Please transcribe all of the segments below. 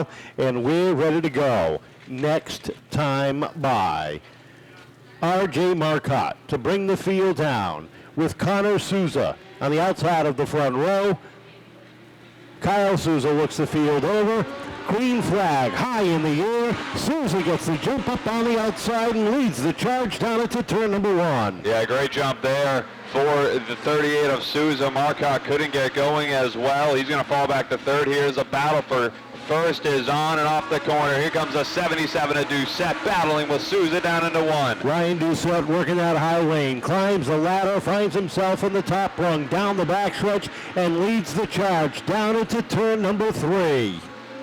well, and we're ready to go. Next time by R.J. Marcotte to bring the field down with Connor Souza on the outside of the front row. Kyle Souza looks the field over. Green flag high in the air. Souza gets the jump up on the outside and leads the charge down into turn number 1. Yeah, great jump there for the 38 of Souza. Marcotte couldn't get going as well. He's going to fall back to third. Here's a battle for first is on and off the corner. Here comes a 77 of Doucette battling with Souza down into 1. Ryan Doucette working that high lane, climbs the ladder, finds himself in the top rung, down the backstretch, and leads the charge down into turn number 3.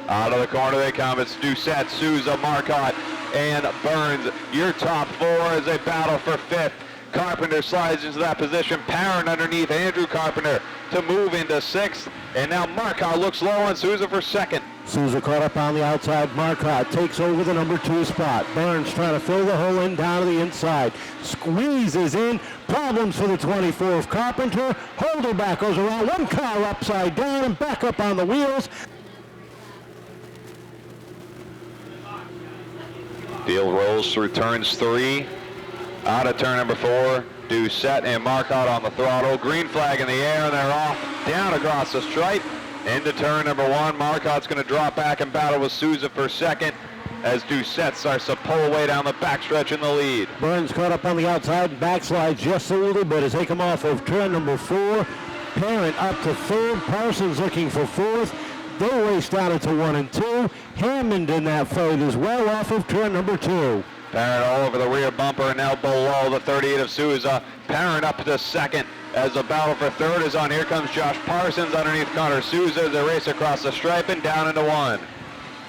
Out of the corner they come. It's Doucette, Souza, Marcotte, and Burns. Your top 4 as they battle for 5th. Carpenter slides into that position. Parent underneath Andrew Carpenter to move into 6th. And now Marcotte looks low on Souza for 2nd. Souza caught up on the outside. Marcotte takes over the number 2 spot. Burns trying to fill the hole in down to the inside. Squeezes in. Problems for the 24 of Carpenter. Holder back goes around. One car upside down and back up on the wheels. Field rolls through turns 3. Out of turn number 4. Doucette and Marcotte on the throttle. Green flag in the air, and they're off down across the stripe into turn number 1. Marcotte's going to drop back and battle with Souza for 2nd as Doucette starts to pull away down the backstretch in the lead. Burns caught up on the outside and backslides just a little bit as they come off of turn number 4. Parent up to 3rd. Parsons looking for 4th. They race down into 1 and 2. Hammond in that fight as well off of turn number 2. Parent all over the rear bumper and now below the 38 of Souza. Parent up to 2nd as the battle for 3rd is on. Here comes Josh Parsons underneath Connor Souza as they race across the stripe and down into 1.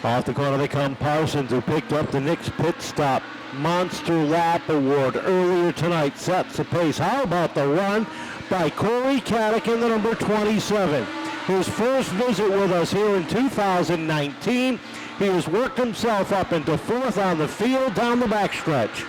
Off the corner they come. Parsons, who picked up the Nick's Pit Stop Monster Lap Award earlier tonight, sets the pace. How about the run by Corey Caddick in the number 27? His first visit with us here in 2019. He has worked himself up into 4th on the field down the backstretch.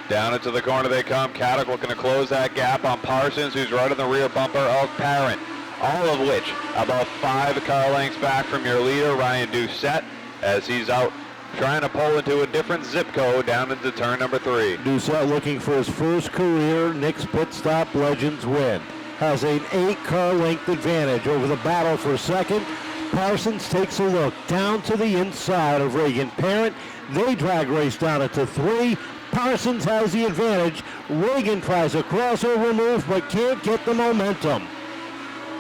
Down into the corner they come. Caddick looking to close that gap on Parsons, who's right in the rear bumper of Parent. All of which about 5 car lengths back from your leader, Ryan Doucette, as he's out trying to pull into a different zip code down into turn number 3. Doucette looking for his first career Nick's Pit Stop Legends win. Has an 8-car length advantage over the battle for 2nd. Parsons takes a look down to the inside of Reagan Parent. They drag race down into 3. Parsons has the advantage. Reagan tries a crossover move but can't get the momentum.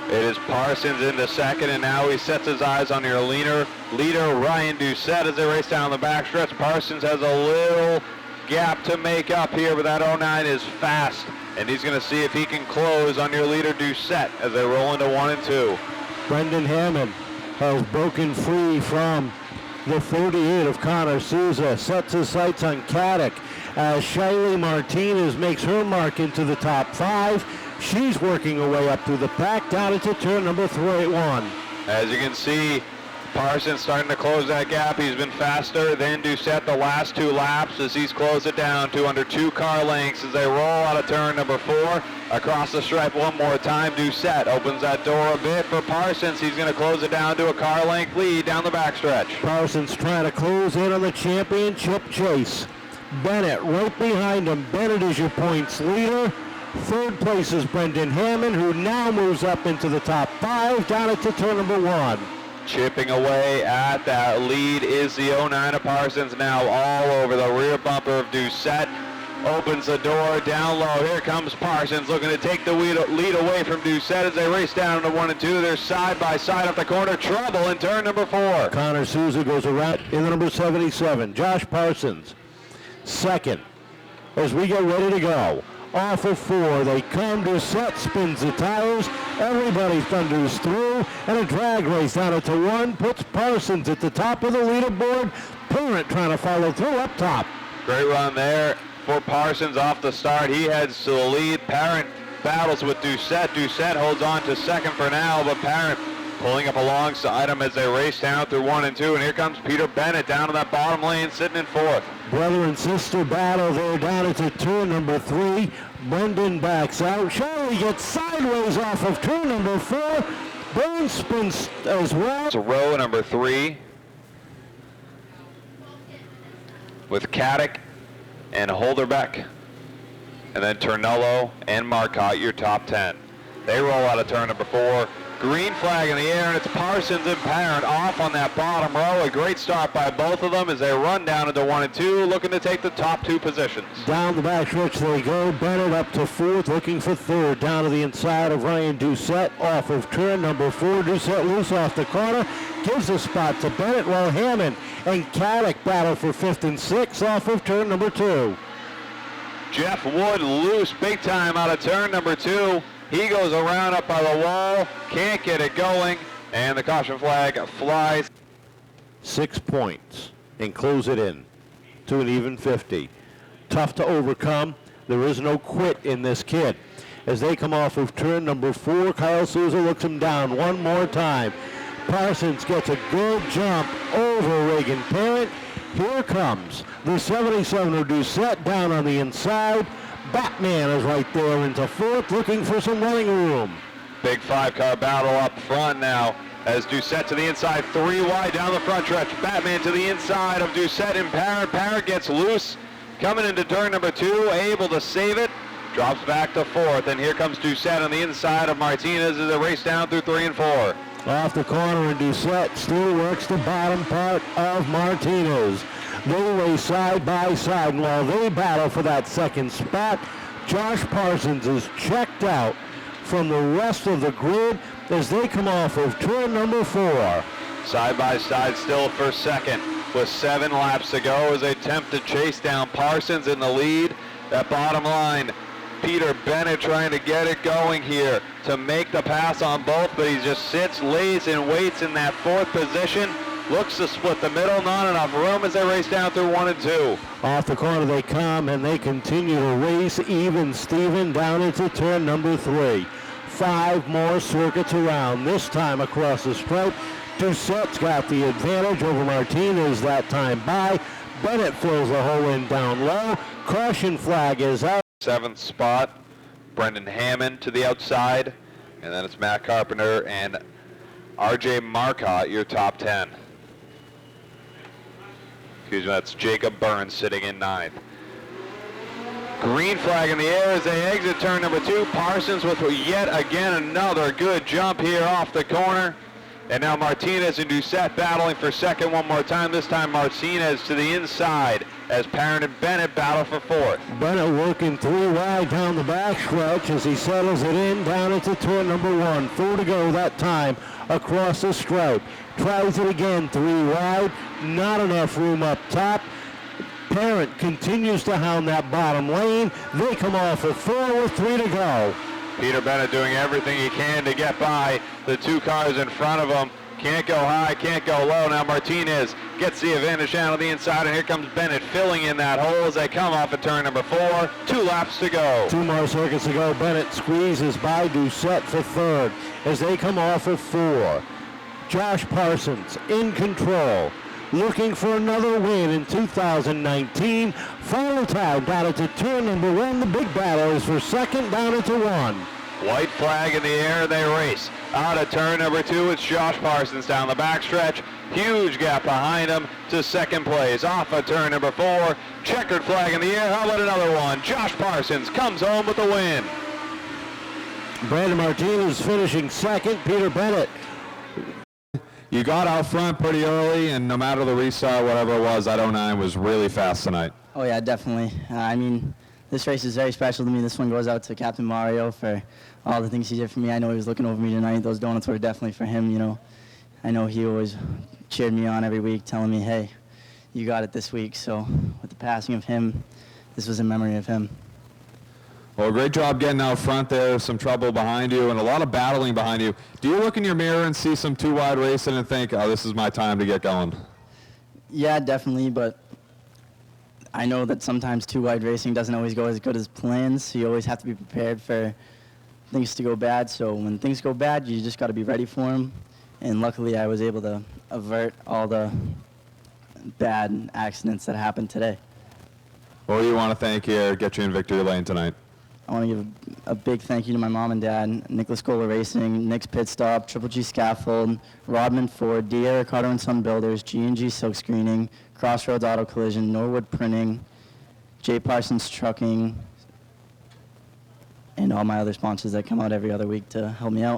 It is Parsons into 2nd, and now he sets his eyes on your leader Ryan Doucette as they race down the backstretch. Parsons has a little gap to make up here, but that 09 is fast, and he's going to see if he can close on your leader Doucette as they roll into 1 and 2. Brendan Hammond has broken free from the 38 of Connor Souza, sets his sights on Caddick as Shiley Martinez makes her mark into the top 5. She's working her way up through the pack down into turn number 1. As you can see, Parsons starting to close that gap. He's been faster than Doucette the last 2 laps as he's closed it down to under 2 car lengths as they roll out of turn number 4. Across the stripe one more time. Doucette opens that door a bit for Parsons. He's going to close it down to a car length lead down the backstretch. Parsons trying to close in on the championship chase. Bennett right behind him. Bennett is your points leader. 3rd place is Brendan Hammond, who now moves up into the top 5 down into turn number 1. Chipping away at that lead is the 09 of Parsons, now all over the rear bumper of Doucette. Opens the door down low. Here comes Parsons looking to take the lead away from Doucette as they race down into 1 and 2. They're side by side up the corner. Trouble in turn number 4. Connor Souza goes around in the number 77. Josh Parsons 2nd as we get ready to go. Off of 4, they come. Doucette spins the tires. Everybody thunders through, and a drag race down into 1 puts Parsons at the top of the leaderboard. Parent trying to follow through up top. Great run there for Parsons off the start. He heads to the lead. Parent battles with Doucette. Doucette holds on to 2nd for now, but Parent pulling up alongside him as they race down through 1 and 2. And here comes Peter Bennett down in that bottom lane, sitting in 4th. Brother and sister battle there down into turn number 3. Brendan backs out. Shirley gets sideways off of turn number 4. Burns spins as well. It's row number 3. with Caddick and Holderbeck. And then Ternullo and Marcotte, your top 10. They roll out of turn number 4. Green flag in the air, and it's Parsons and Parent off on that bottom row. A great start by both of them as they run down into 1 and 2, looking to take the top 2 positions. Down the back stretch they go. Bennett up to 4th, looking for 3rd. Down to the inside of Ryan Doucette, off of turn number 4. Doucette loose off the corner, gives the spot to Bennett, while Hammond and Caddick battle for 5th and 6th off of turn number 2. Jeff Wood loose big time out of turn number 2. He goes around up by the wall, can't get it going, and the caution flag flies. 6 points and close it in to an even 50. Tough to overcome. There is no quit in this kid. As they come off of turn number 4, Kyle Souza looks him down one more time. Parsons gets a good jump over Reagan Parent. Here comes the 77er Doucette down on the inside. Batman is right there into 4th, looking for some running room. Big 5-car battle up front now as Doucette to the inside, 3 wide down the front stretch. Batman to the inside of Doucette and Parent. Parent gets loose, coming into turn number 2, able to save it. Drops back to 4th, and here comes Doucette on the inside of Martinez as they race down through 3 and 4. Off the corner, and Doucette still works the bottom part of Martinez. They race side by side, and while they battle for that 2nd spot, Josh Parsons is checked out from the rest of the grid as they come off of turn number 4. Side by side still for 2nd with 7 laps to go as they attempt to chase down Parsons in the lead. That bottom line, Peter Bennett trying to get it going here to make the pass on both, but he just sits, lays, and waits in that 4th position. Looks to split the middle, not enough room as they race down through 1 and 2. Off the corner they come, and they continue to race even Steven down into turn number 3. 5 more circuits around, this time across the stripe. Doucette's got the advantage over Martinez that time by. Bennett fills the hole in down low. Caution flag is out. 7th spot, Brendan Hammond to the outside, and then it's Matt Carpenter and RJ Marcotte, your top 10. Excuse me, that's Jacob Burns sitting in 9th. Green flag in the air as they exit turn number 2. Parsons with yet again another good jump here off the corner. And now Martinez and Doucette battling for 2nd one more time. This time Martinez to the inside as Parent and Bennett battle for 4th. Bennett working 3 wide down the back stretch as he settles it in down into turn number 1. 4 to go that time across the stripe. Tries it again, 3 wide. Not enough room up top. Parent continues to hound that bottom lane. They come off at 4 with 3 to go. Peter Bennett doing everything he can to get by the 2 cars in front of him. Can't go high, can't go low. Now Martinez gets the advantage down on the inside, and here comes Bennett filling in that hole as they come off at turn number 4. 2 laps to go. 2 more circuits to go. Bennett squeezes by Doucette for 3rd as they come off at 4. Josh Parsons in control, looking for another win in 2019. Final time down into turn number 1. The big battle is for 2nd down into 1. White flag in the air, they race. Out of turn number 2, it's Josh Parsons down the backstretch. Huge gap behind him to 2nd place. Off of turn number 4, checkered flag in the air. How about another one? Josh Parsons comes home with the win. Brandon Martinez finishing 2nd. Peter Bennett. You got out front pretty early, and no matter the restart, whatever it was, that 09 was really fast tonight. Oh, yeah, definitely. I mean, this race is very special to me. This one goes out to Captain Mario for all the things he did for me. I know he was looking over me tonight. Those donuts were definitely for him, you know. I know he always cheered me on every week, telling me, hey, you got it this week. So with the passing of him, this was in memory of him. Well, great job getting out front there. Some trouble behind you and a lot of battling behind you. Do you look in your mirror and see some 2 wide racing and think, oh, this is my time to get going? Yeah, definitely, but I know that sometimes 2 wide racing doesn't always go as good as plans, so you always have to be prepared for things to go bad. So when things go bad, you just got to be ready for them. And luckily, I was able to avert all the bad accidents that happened today. Well, you want to thank here, get you in victory lane tonight? I want to give a big thank you to my mom and dad, Nicholas Gola Racing, Nick's Pit Stop, Triple G Scaffold, Rodman Ford, D. Ricardo and Son Builders, G&G Silk Screening, Crossroads Auto Collision, Norwood Printing, J. Parsons Trucking, and all my other sponsors that come out every other week to help me out.